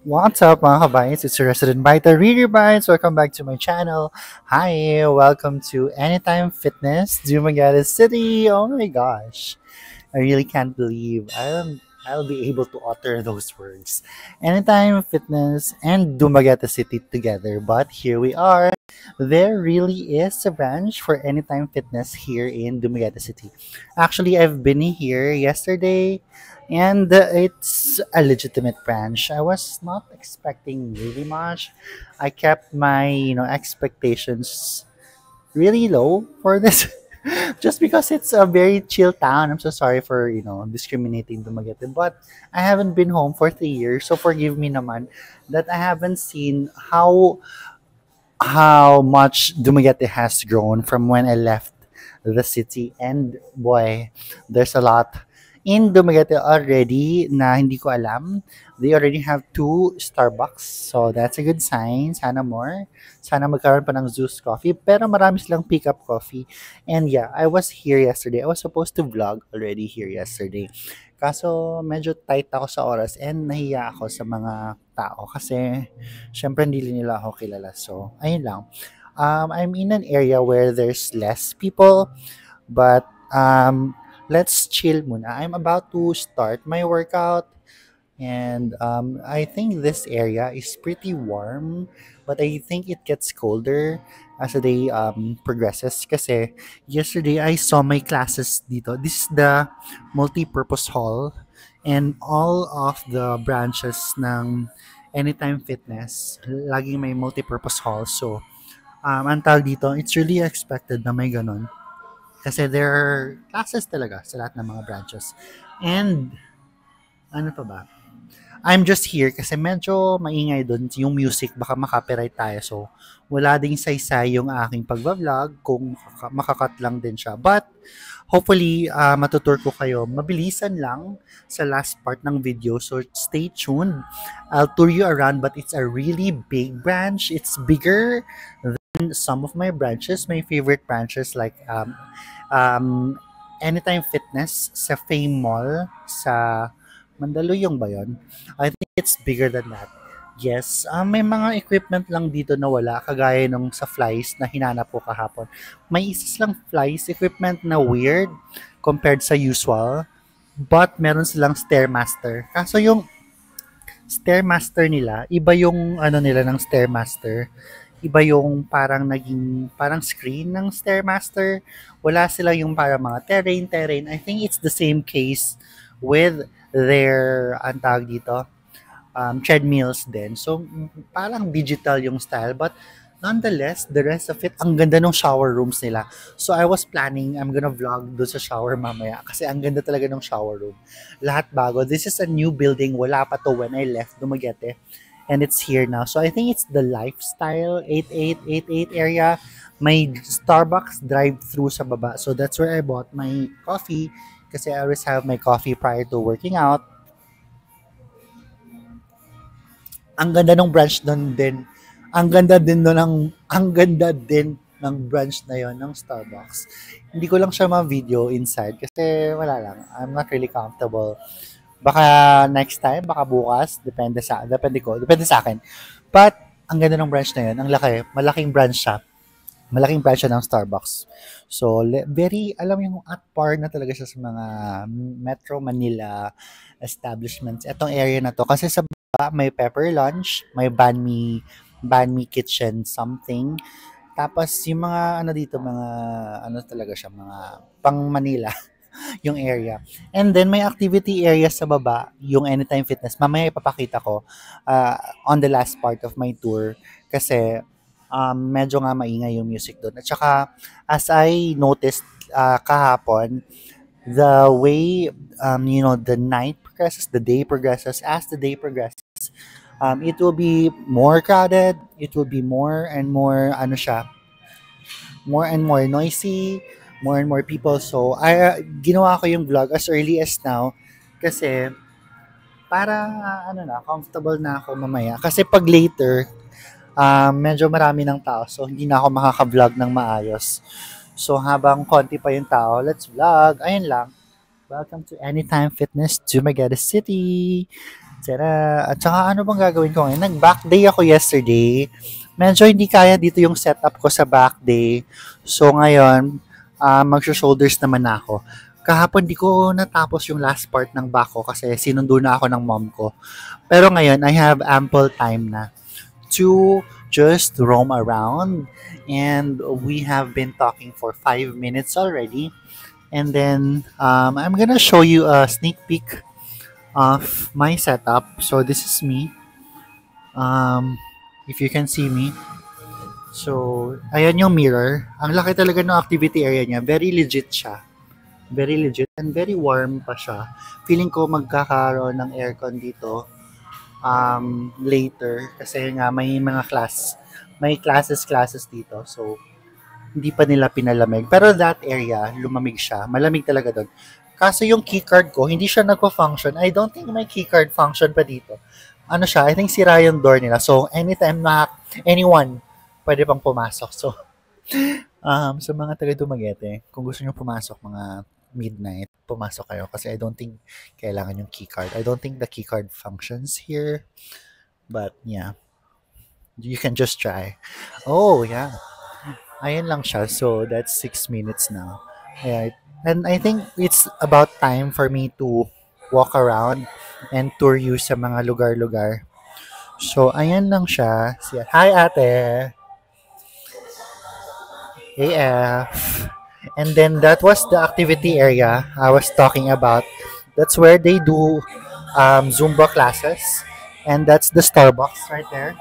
What's up mga kabayans? It's your resident biter, Reader Bites. Welcome back to my channel. Hi, welcome to Anytime Fitness, Dumaguete City. Oh my gosh. I really can't believe I'll be able to utter those words. Anytime Fitness and Dumaguete City together. But here we are. There really is a branch for Anytime Fitness here in Dumaguete City. Actually, I've been here yesterday and it's a legitimate branch. I was not expecting really much. I kept my, expectations really low for this just because it's a very chill town. I'm so sorry for, discriminating Dumaguete. But I haven't been home for 3 years, so forgive me naman that I haven't seen how much Dumaguete has grown from when I left the city. And boy, there's a lot in Dumaguete already na hindi ko alam. They already have two Starbucks. So that's a good sign. Sana more. Sana magkaroon pa ng Zeus Coffee. Pero marami silang pick-up coffee. And yeah, I was here yesterday. I was supposed to vlog already here yesterday. Kaso medyo tight ako sa oras and nahiya ako sa mga tao kasi syempre hindi nila ako kilala. So, ayun lang. I'm in an area where there's less people, but let's chill muna. I'm about to start my workout and I think this area is pretty warm, but I think it gets colder as the day progresses. Kasi yesterday I saw my classes dito. This is the multi-purpose hall and all of the branches ng Anytime Fitness, laging may multi-purpose hall. So, ang tawag dito, it's really expected na may ganun. Kasi there are classes talaga sa lahat ng mga branches. And, ano pa ba? I'm just here kasi medyo maingay doon yung music, baka makapiright tayo. So, wala ding saysay yung aking pagbablog kung makakat lang din siya. But, hopefully, matutur ko kayo. Mabilisan lang sa last part ng video. So, stay tuned. I'll tour you around but it's a really big branch. It's bigger than some of my branches. My favorite branches like um, Anytime Fitness sa Fame Mall sa Mandaluyong ba yun? I think it's bigger than that. Yes, may mga equipment lang dito na wala, kagaya nung sa flies na hinanap ko kahapon. May isa lang flies equipment na weird compared sa usual, but meron silang Stairmaster. Kaso yung Stairmaster nila, iba yung ano nila ng Stairmaster. Iba yung parang naging, parang screen ng Stairmaster. Wala sila yung parang mga terrain. I think it's the same case with their, ang tawag dito, treadmills din. So, parang digital yung style. But, nonetheless, the rest of it, ang ganda ng shower rooms nila. So, I was planning, I'm gonna vlog doon sa shower mamaya. Kasi ang ganda talaga ng shower room. Lahat bago. This is a new building. Wala pa to when I left Dumaguete. And it's here now. So, I think it's the Lifestyle 8888 area. May Starbucks drive-thru sa baba. So, that's where I bought my coffee. Kasi I always have my coffee prior to working out. Ang ganda ng branch doon din. Ang ganda din ng branch na yon ng Starbucks. Hindi ko lang siya ma-video inside kasi wala lang. I'm not really comfortable. Baka next time, baka bukas, depende sa akin. But ang ganda ng branch na yon, ang laki, malaking branch siya. Malaking branch siya ng Starbucks. So, very, alam mo yung at par na talaga siya sa mga Metro Manila establishments. Etong area na to. Kasi sa baba, may Pepper Lunch, may Banh Mi Kitchen something. Tapos, yung mga, ano dito, mga, ano talaga siya, mga pang Manila, yung area. And then, may activity area sa baba, yung Anytime Fitness. Mamaya ipapakita ko on the last part of my tour. Kasi, medyo nga maingay yung music doon. At saka, as I noticed kahapon, the way, the night progresses, the day progresses, as the day progresses, it will be more crowded, it will be more and more, ano siya, more and more noisy, more and more people. So, ginawa ko yung vlog as early as now kasi para, comfortable na ako mamaya. Kasi pag later, medyo marami ng tao. So, hindi na ako makaka-vlog ng maayos. So, habang konti pa yung tao, let's vlog. Ayun lang. Welcome to Anytime Fitness, Dumaguete City. Tara. At saka ano bang gagawin ko ngayon? Nag-back day ako yesterday. Medyo hindi kaya dito yung setup ko sa back day. So ngayon, mag-shoulders naman ako. Kahapon di ko natapos yung last part ng back ko kasi sinundo na ako ng mom ko. Pero ngayon, I have ample time na to just roam around. And we have been talking for 5 minutes already. And then I'm gonna show you a sneak peek of my setup. So this is me. Um, if you can see me. So, ayan yung mirror. Ang laki talaga ng activity area niya. Very legit siya. Very legit and very warm pa siya. Feeling ko magkakaroon ng aircon dito later kasi nga may mga may classes dito. So, hindi pa nila pinalamig. Pero that area, lumamig siya. Malamig talaga doon. Kaso yung keycard ko, hindi siya nagpa-function. I don't think may keycard function pa dito. Ano siya, I think sira yung door nila. So, anytime na anyone pwede pang pumasok. So, sa mga taga Dumaguete, kung gusto nyo pumasok mga midnight, pumasok kayo. Kasi I don't think kailangan yung keycard. I don't think the keycard functions here. But, yeah. You can just try. Oh, yeah. Ayun lang siya. So, that's 6 minutes now. Yeah. And I think it's about time for me to walk around and tour you sa mga lugar-lugar. So, ayan lang siya. Hi, ate! AF. And then, that was the activity area I was talking about. That's where they do Zumba classes. And that's the Starbucks right there.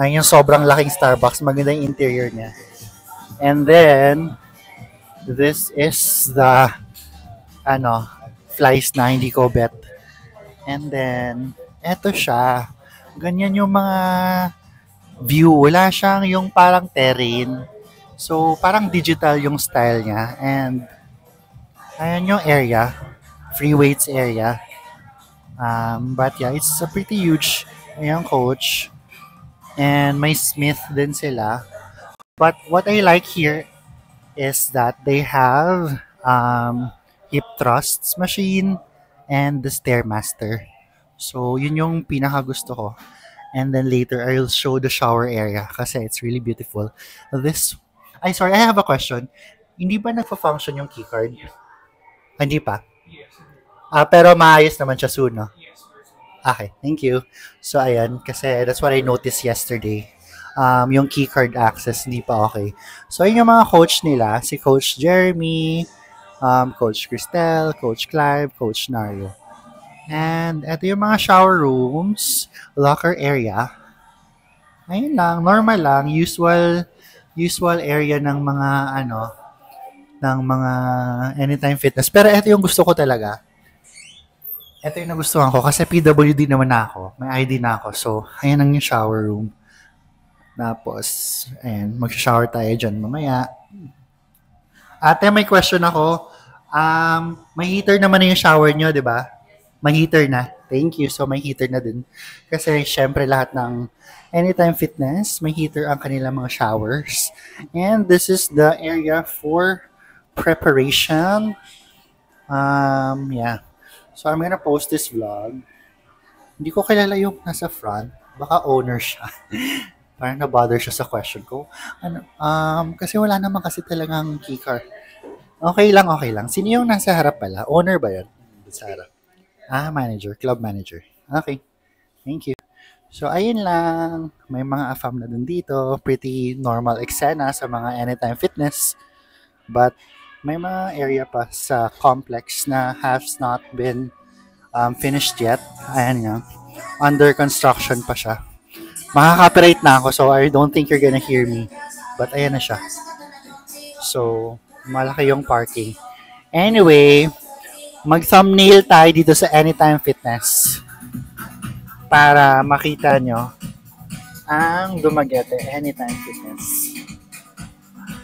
Ayun yung sobrang laking Starbucks. Maganda yung interior niya. And then, this is the, flies na hindi ko bet. And then, eto siya. Ganyan yung mga view. Wala siyang yung parang terrain. So, parang digital yung style niya. And, ayan yung area. Free weights area. But yeah, it's a pretty huge yung coach. And may Smith din sila. But what I like here is that they have hip thrusts machine and the Stairmaster. So, yun yung pinaka gusto ko. And then later, I'll show the shower area kasi it's really beautiful. Sorry, I have a question. Hindi ba nagpa-function yung keycard? Hindi pa? Pero maayos naman siya soon, no? Okay, thank you. So, ayan, kasi that's what I noticed yesterday. Yung keycard access, hindi pa okay. So, yun yung mga coach nila. Si Coach Jeremy, Coach Cristel, Coach Clive, Coach Nario. And, ito yung mga shower rooms, locker area. Ayun lang, normal lang, usual area ng mga, ng mga Anytime Fitness. Pero ito yung gusto ko talaga. Ito yung nagustuhan ko kasi PWD naman na ako. May ID na ako. So, ayan ang yung shower room. Tapos, ayan, mag-shower tayo dyan mamaya. Ate, may question ako. May heater naman na yung shower nyo, di ba? May heater na. Thank you. So, may heater na din. Kasi, syempre, lahat ng Anytime Fitness, may heater ang kanilang mga showers. And this is the area for preparation. Yeah. So, I'm gonna post this vlog. Hindi ko kilala yung nasa front. Baka owner siya. Parang na-bother siya sa question ko. Kasi wala naman kasi talagang keycard. Okay lang. Sino yung nasa harap pala? Owner ba yun? Sa harap. Manager. Club manager. Okay. Thank you. So, ayun lang. May mga AFAM na dun dito. Pretty normal eksena sa mga Anytime Fitness. But, may mga area pa sa complex na has not been finished yet. Ayan nga. Under construction pa siya. Makaka-copyright na ako, so I don't think you're gonna hear me. But ayan na siya. So, malaki yung parking. Anyway, mag-thumbnail tayo dito sa Anytime Fitness para makita nyo ang Dumaguete Anytime Fitness.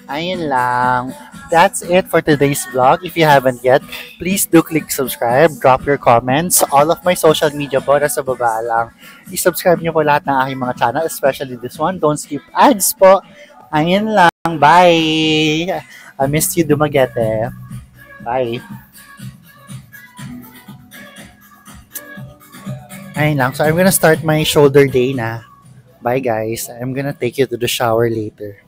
Ayun lang. That's it for today's vlog. If you haven't yet, please do click subscribe, drop your comments. All of my social media po nasa baba lang. I-subscribe nyo po lahat ng aking mga channel, especially this one. Don't skip ads po. Ayun lang. Bye! I missed you, Dumaguete. Bye! Ayun lang. So, I'm gonna start my shoulder day na. Bye, guys. I'm gonna take you to the shower later.